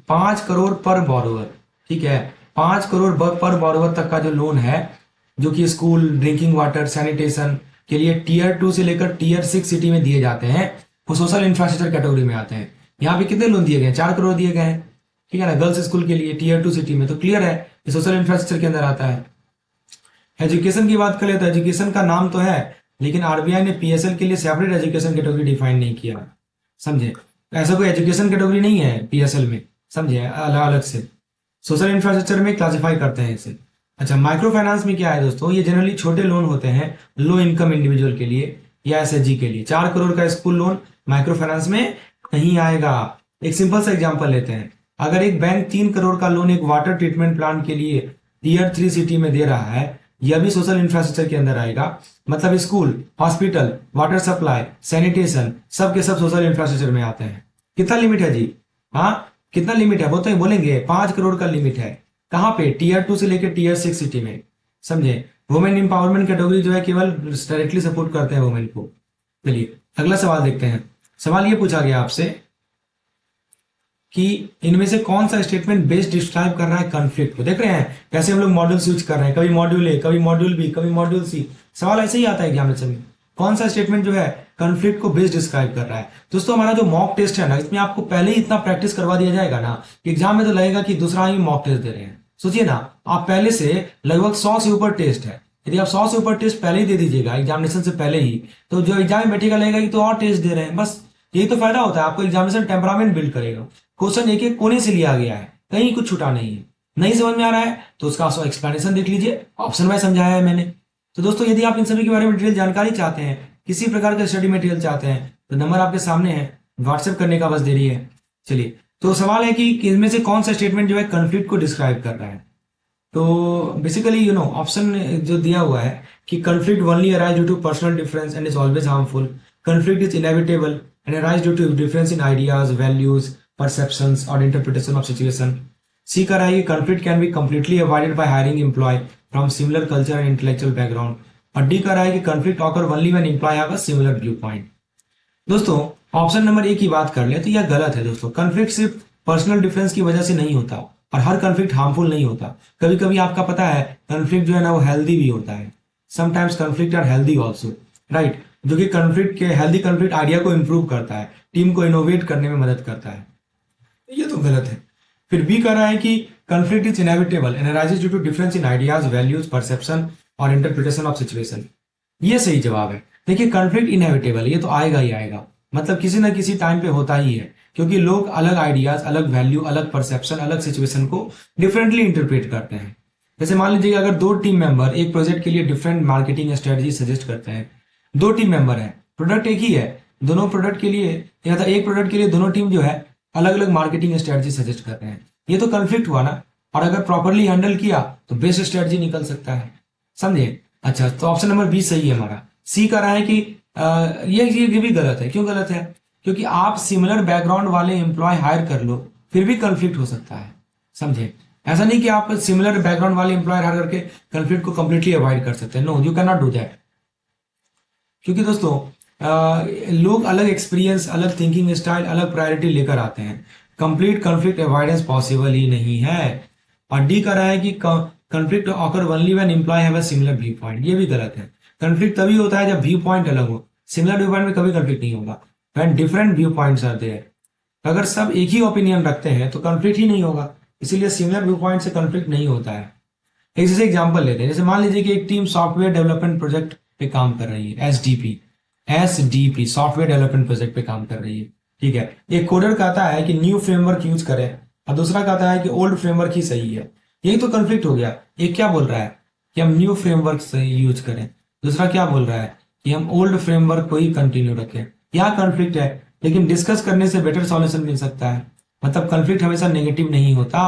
5 करोड़ पर बोरोवर। ठीक है, 5 करोड़ पर बोरोवर तक का जो लोन है, जो कि स्कूल, ड्रिंकिंग वाटर, सैनिटेशन के लिए टियर 2 से लेकर टियर 6 सिटी में दिए जाते हैं, वो सोशल इंफ्रास्ट्रक्चर कैटेगरी में आते हैं। यहाँ पे कितने लोन दिए गए हैं? 4 करोड़ दिए गए हैं। ठीक है ना? गर्ल्स स्कूल के लिए टियर 2 सिटी में, तो क्लियर है ये सोशल इंफ्रास्ट्रक्चर के अंदर आता है। एजुकेशन की बात करें तो एजुकेशन का नाम तो है, लेकिन आरबीआई ने पीएसएल के लिए सेपरेट एजुकेशन कैटेगरी डिफाइन नहीं किया। समझे? ऐसा कोई एजुकेशन कैटेगरी नहीं है पीएसएल में। समझे? अलग अलग से सोशल इंफ्रास्ट्रक्चर में क्लासिफाई करते हैं इसे। अच्छा, माइक्रो फाइनेंस में क्या है दोस्तों, ये जनरली छोटे लोन होते हैं लो इनकम इंडिविजुअल के लिए या एसएचजी के लिए। 4 करोड़ का स्कूल लोन माइक्रो फाइनेंस में नहीं आएगा। एक सिंपल सा एग्जांपल लेते हैं, अगर एक बैंक 3 करोड़ का लोन एक वाटर ट्रीटमेंट प्लांट के लिए टियर 3 सिटी में दे रहा है, यह भी सोशल इंफ्रास्ट्रक्चर के अंदर आएगा। मतलब school, hospital, water supply, sanitation, सब के सब सोशल इंफ्रास्ट्रक्चर में आते हैं। कितना लिमिट है जी? हाँ, कितना लिमिट है वो तो बोलेंगे 5 करोड़ का लिमिट है। कहाँ पे? टियर 2 से लेकर टियर 6 सिटी में। समझे? वुमेन एम्पावरमेंट कैटेगरी जो है केवल डायरेक्टली सपोर्ट करते हैं वुमेन को। चलिए अगला सवाल देखते हैं। सवाल ये पूछा गया आपसे कि इनमें से कौन सा स्टेटमेंट बेस्ट डिस्क्राइब कर रहा है कॉन्फ्लिक्ट को। देख रहे हैं कैसे हम लोग मॉड्यूल स्विच कर रहे हैं, कभी मॉड्यूल ए, कभी मॉड्यूल बी, कभी मॉड्यूल सी। सवाल ऐसे ही आता है एग्जामिनेशन में, कौन सा स्टेटमेंट जो है कॉन्फ्लिक्ट को बेस्ट डिस्क्राइब कर रहा है। दोस्तों हमारा जो मॉक टेस्ट है ना, इसमें आपको पहले ही इतना प्रैक्टिस करवा दिया जाएगा ना कि एग्जाम में तो लगेगा कि दूसरा ही मॉक टेस्ट दे रहे हैं। सोचिए ना, आप पहले से लगभग 100 से ऊपर टेस्ट है, यदि आप 100 से ऊपर टेस्ट पहले ही दे दीजिएगा एग्जामिनेशन से पहले ही, तो जो एग्जाम में बैठेगा लगेगा कि तो और टेस्ट दे रहे हैं। बस यही तो फायदा होता है, आपको एग्जामिनेशन टेम्परामेंट बिल्ड करेगा। क्वेश्चन एक एक कोने से लिया गया है, कहीं कुछ छूटा नहीं है। नहीं समझ में आ रहा है तो उसका एक्सप्लेनेशन देख लीजिए, ऑप्शन में समझाया है मैंने। तो दोस्तों यदि आप इन सभी के बारे में डिटेल जानकारी चाहते हैं, किसी प्रकार का स्टडी मटेरियल चाहते हैं, तो नंबर आपके सामने है, व्हाट्सएप करने का बस देरी है। चलिए, तो सवाल है कि इनमें से कौन सा स्टेटमेंट जो है कॉन्फ्लिक्ट को डिस्क्राइब कर रहा है। तो बेसिकली ऑप्शन जो दिया हुआ है कि conflict only arise due to personal difference and is always harmful, conflict is inevitable and arise due to difference in ideas, values, perceptions और इंटरप्रिटेशन ऑफ सिचुएशन। सी कर रहा है कि conflict can be completely avoided by hiring employ from similar culture and intellectual background. और D कर रहा है कि conflict occur only when employ have a similar view point. दोस्तों ऑप्शन नंबर ए की बात कर ले तो यह गलत है। दोस्तों कॉन्फ्लिक्ट सिर्फ पर्सनल डिफरेंस की वजह से नहीं होता और हर कॉन्फ्लिक्ट हार्मफुल नहीं होता। कभी कभी आपका पता है कॉन्फ्लिक्ट जो है ना वो हेल्दी भी होता है। Sometimes conflict are healthy also, right, जो कि कॉन्फ्लिक्ट के हेल्दी कॉन्फ्लिक्ट आइडिया को इंप्रूव करता है, टीम को इनोवेट करने में मदद करता है। ये तो गलत है। फिर बी कह रहा है कि conflict is inevitable and arises due to difference in ideas, values, perception और इंटरप्रिटेशन ऑफ सिचुएशन। ये सही जवाब है। देखिए कॉन्फ्लिक्ट इनएविटेबल, ये तो आएगा ही आएगा, मतलब किसी ना किसी टाइम पे होता ही है, क्योंकि लोग अलग आइडियाज, अलग वैल्यू, अलग परसेप्शन, अलग सिचुएशन को डिफरेंटली इंटरप्रेट करते हैं। जैसे मान लीजिए अगर दो टीम मेंबर एक प्रोजेक्ट के लिए डिफरेंट मार्केटिंग स्ट्रेटजी सजेस्ट करते हैं। दो टीम मेंबर है, प्रोडक्ट एक ही है, दोनों प्रोडक्ट के लिए या एक प्रोडक्ट के लिए दोनों टीम जो है अलग अलग मार्केटिंग स्ट्रेटजी सजेस्ट कर रहे हैं। ये तो कॉन्फ्लिक्ट हुआ ना, और अगर प्रॉपरली हैंडल किया तो बेस्ट स्ट्रेटजी निकल सकता है। समझे? अच्छा, तो ऑप्शन नंबर बी सही है हमारा। सी कह रहा है कि ये भी गलत है। क्यों गलत है? क्योंकि आप सिमिलर बैकग्राउंड वाले एम्प्लॉय हायर कर लो फिर भी कॉन्फ्लिक्ट हो सकता है। समझे? ऐसा नहीं कि आप सिमिलर बैकग्राउंड वाले एम्प्लॉय हायर करके कॉन्फ्लिक्ट को कंप्लीटली अवॉइड कर सकते हैं। No, you can not do that. क्योंकि दोस्तों लोग अलग एक्सपीरियंस, अलग थिंकिंग स्टाइल, अलग प्रायोरिटी लेकर आते हैं। कंप्लीट कॉन्फ्लिक्ट अवॉइडेंस पॉसिबल ही नहीं है। और डी कह रहा है कि conflict occur only when employ have a similar view point. ये भी गलत है। कॉन्फ्लिक्ट तभी होता है जब व्यू पॉइंट अलग हो। सिमिलर व्यू पॉइंट में कभी कॉन्फ्लिक्ट नहीं होगा। When different view points are there, अगर सब एक ही ओपिनियन रखते हैं तो कॉन्फ्लिक्ट ही नहीं होगा। इसीलिए सिमिलर व्यू पॉइंट से कॉन्फ्लिक्ट नहीं होता है। एक जैसे एग्जांपल लेते हैं, जैसे मान लीजिए कि एक टीम सॉफ्टवेयर डेवलपमेंट प्रोजेक्ट पे काम कर रही है, एसडीपी सॉफ्टवेयर डेवलपमेंट प्रोजेक्ट पे काम कर रही है। ठीक है, एक कोडर कहता है कि न्यू फ्रेमवर्क यूज करें और दूसरा कहता है कि ओल्ड फ्रेमवर्क ही सही है। यही तो कॉन्फ्लिक्ट हो गया। एक क्या बोल रहा है कि हम न्यू फ्रेमवर्क से यूज करें, दूसरा क्या बोल रहा है कि हम ओल्ड फ्रेमवर्क को ही कंटिन्यू रखें। यहाँ कॉन्फ्लिक्ट है, लेकिन डिस्कस करने से बेटर सॉल्यूशन मिल सकता है। मतलब कॉन्फ्लिक्ट हमेशा नेगेटिव नहीं होता।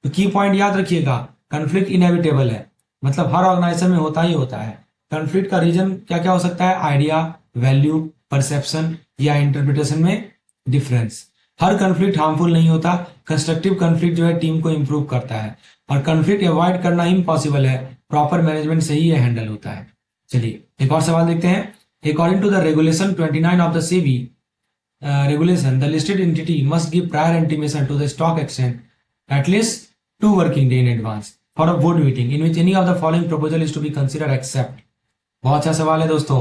तो की पॉइंट याद रखिएगा, कॉन्फ्लिक्ट इनएविटेबल है, मतलब हर ऑर्गेनाइजेशन में होता ही होता है। कॉन्फ्लिक्ट का रीजन क्या क्या हो सकता है? आइडिया, वैल्यू, परसेप्शन या इंटरप्रिटेशन में डिफरेंस। हर कॉन्फ्लिक्ट हार्मफुल नहीं होता। कंस्ट्रक्टिव कॉन्फ्लिक्ट जो है टीम को इंप्रूव करता है और कॉन्फ्लिक्ट अवॉइड करना इम्पॉसिबल है, प्रॉपर मैनेजमेंट से ही ये हैंडल होता है। चलिए एक और सवाल देखते हैं। According to the regulation 29 of the SEBI regulation, the listed entity must give prior intimation to the stock exchange at least 2 working day in advance for a board meeting in which any of the following proposal is to be considered accept। बहुत अच्छा सवाल है दोस्तों।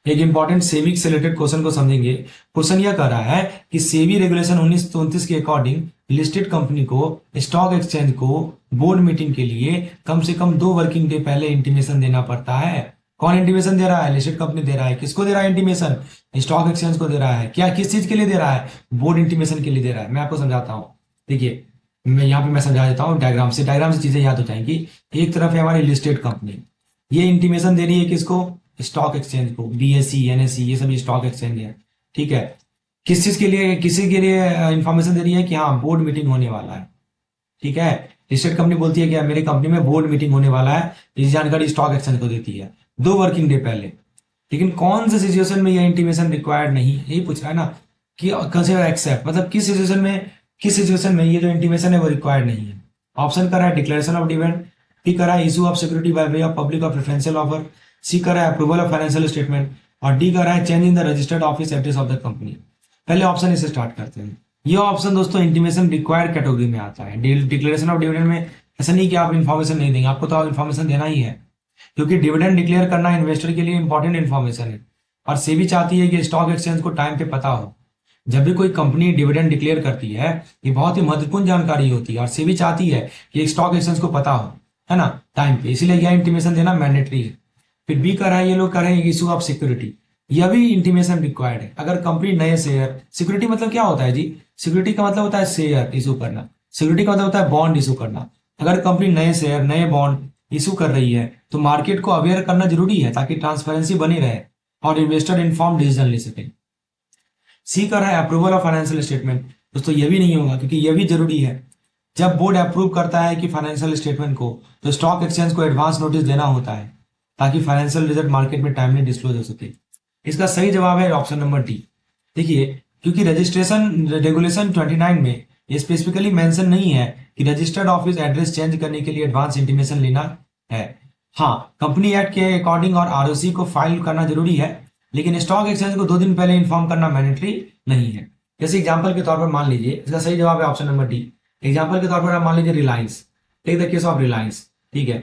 एक important SEBI से related question को समझेंगे। Question यह कह रहा है कि सेबी रेगुलेशन 1934 के अकॉर्डिंग लिस्टेड कंपनी को स्टॉक एक्सचेंज को बोर्ड मीटिंग के लिए कम से कम 2 वर्किंग डे पहले इंटीमेशन देना पड़ता है। कौन इंटीमेशन दे रहा है? लिस्टेड कंपनी दे रहा है। किसको दे रहा है इंटीमेशन? स्टॉक एक्सचेंज को दे रहा है। क्या, किस चीज के लिए दे रहा है? बोर्ड इंटीमेशन के लिए दे रहा है। मैं आपको समझाता हूँ। देखिए मैं समझा देता हूँ डायग्राम से चीजें याद हो जाएंगी। एक तरफ है हमारी लिस्टेड कंपनी, ये इंटीमेशन दे रही है किसको? स्टॉक एक्सचेंज को। बीएसई, एनएसई, ये सभी स्टॉक एक्सचेंज है। ठीक है, किस चीज के लिए? किसी के लिए इंफॉर्मेशन दे रही है कि हाँ बोर्ड मीटिंग होने वाला है। ठीक है, लिस्टेड कंपनी बोलती है कि मेरे कंपनी में बोर्ड मीटिंग होने वाला है, इस जानकारी स्टॉक एक्सचेंज को देती है 2 वर्किंग डे पहले। लेकिन कौन से सिचुएशन में यह इंटीमेशन रिक्वायर्ड नहीं, यही पूछ रहा है ना कि कंसीडर एक्सेप्ट, मतलब किस सिचुएशन में ये जो इंटीमेशन है वो रिक्वायर्ड नहीं है। ऑप्शन कर रहा है डिक्लेरेशन ऑफ डिविडेंड, डी कर रहा है issue of security by way of public और प्रेफरेंशियल ऑफर, सी कर रहा है अप्रूवल ऑफ फाइनेंशियल स्टेटमेंट, और डी कर रहा है change in the registered office address of the company. पहले ऑप्शन इसे स्टार्ट करते हैं। ये ऑप्शन दोस्तों इंटीमेशन रिक्वायर्ड कैटेगरी में आता है। डिक्लेरेशन ऑफ डिविडेंड में ऐसा नहीं कि आप इन्फॉर्मेशन नहीं देंगे, आपको तो इन्फॉर्मेशन देना ही है, क्योंकि डिविडेंड डिक्लेयर करना इन्वेस्टर के लिए इंपॉर्टेंट इन्फॉर्मेशन है। और सेबी चाहती है कि स्टॉक एक्सचेंज को टाइम पे पता हो। जब भी कोई कंपनी डिविडेंड डिक्लेयर करती है, ये बहुत ही महत्वपूर्ण जानकारी होती है, और सेबी चाहती है कि स्टॉक एक्सचेंज को पता हो, है ना, टाइम पे, इसीलिए यह इंटीमेशन देना मैंडेटरी है। फिर बी कर रहा है, ये लोग कर रहे हैं इशू ऑफ सिक्योरिटी, यह भी इंटीमेशन रिक्वायर्ड है। अगर कंपनी नए शेयर, सिक्योरिटी मतलब क्या होता है जी? सिक्योरिटी का मतलब होता है शेयर इशू करना, सिक्योरिटी का मतलब होता है बॉन्ड इशू करना। अगर कंपनी नए शेयर, नए बॉन्ड इशू कर रही है तो मार्केट को अवेयर करना जरूरी है, ताकि ट्रांसपेरेंसी बनी रहे और इन्वेस्टर इन्फॉर्म डिसीजन ले सके। सी कर रहा है अप्रूवल ऑफ फाइनेंशियल स्टेटमेंट। दोस्तों ये भी नहीं होगा, क्योंकि ये भी जरूरी है। जब बोर्ड अप्रूव करता है कि फाइनेंशियल स्टेटमेंट को, तो स्टॉक एक्सचेंज को एडवांस नोटिस देना होता है, ताकि फाइनेंशियल रिजल्ट मार्केट में टाइमली डिस्क्लोज हो सके। इसका सही जवाब है ऑप्शन नंबर डी। देखिए, क्योंकि रजिस्ट्रेशन रेगुलेशन 29 में ये स्पेसिफिकली मेंशन नहीं है कि रजिस्टर्ड ऑफिस एड्रेस चेंज करने के लिए एडवांस इंटीमेशन लेना है। हाँ, कंपनी एक्ट के अकॉर्डिंग और आरओसी को फाइल करना जरूरी है, लेकिन स्टॉक एक्सचेंज को 2 दिन पहले इन्फॉर्म करना मैंडेटरी नहीं है। जैसे एग्जांपल के तौर पर मान लीजिए, इसका सही जवाब है ऑप्शन नंबर डी। एग्जांपल के तौर पर आप मान लीजिए Reliance, take the case of Reliance, ठीक है।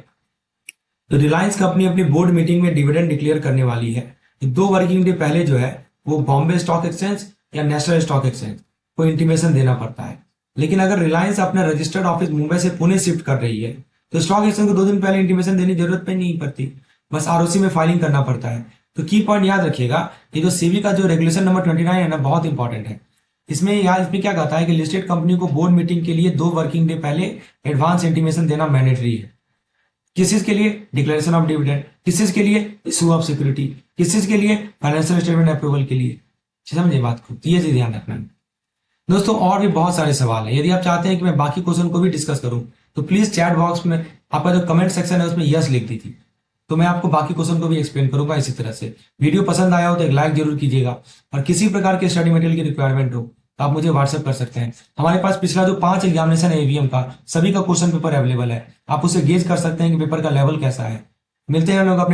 तो रिलायंस कंपनी अपनी बोर्ड मीटिंग में डिविडेंड डिक्लेयर करने वाली है, तो 2 वर्किंग डे पहले जो है वो बॉम्बे स्टॉक एक्सचेंज या नेशनल स्टॉक एक्सचेंज को इंटीमेशन देना पड़ता है। लेकिन अगर रिलायंस अपना रजिस्टर्ड ऑफिस मुंबई से पुणे शिफ्ट कर रही है, तो स्टॉक एक्सचेंज को 2 दिन पहले इंटीमेशन देने की जरूरत पे नहीं पड़ती, बस आरओसी में फाइलिंग करना पड़ता है। तो की पॉइंट याद रखिएगा कि जो सेबी का जो रेगुलेशन नंबर 29 है ना, इसमें क्या कहता है कि लिस्टेड कंपनी को बोर्ड मीटिंग के लिए 2 वर्किंग डे पहले एडवांस इंटीमेशन देना मैंडेटरी है। किस चीज के लिए? Declaration of dividend. किस चीज के लिए? Issue of security. किस चीज के लिए? फाइनेंशियल स्टेटमेंट अप्रूवल के लिए। समझिए बात को, तो ये चीज ध्यान रखना है दोस्तों। और भी बहुत सारे सवाल हैं, यदि आप चाहते हैं कि मैं बाकी क्वेश्चन को भी डिस्कस करूं, तो प्लीज चैट बॉक्स में आपका जो कमेंट सेक्शन है उसमें यस लिख दीजिए, तो मैं आपको बाकी क्वेश्चन को भी एक्सप्लेन करूंगा इसी तरह से। वीडियो पसंद आया हो तो एक लाइक जरूर कीजिएगा, और किसी प्रकार के स्टडी मटेरियल की रिक्वायरमेंट हो तो आप मुझे व्हाट्सएप कर सकते हैं। हमारे पास पिछला जो 5 एग्जामिनेशन है एवीएम का, सभी का क्वेश्चन पेपर अवेलेबल है, आप उसे गेज कर सकते हैं कि पेपर का लेवल कैसा है। मिलते हैं हम लोग अपने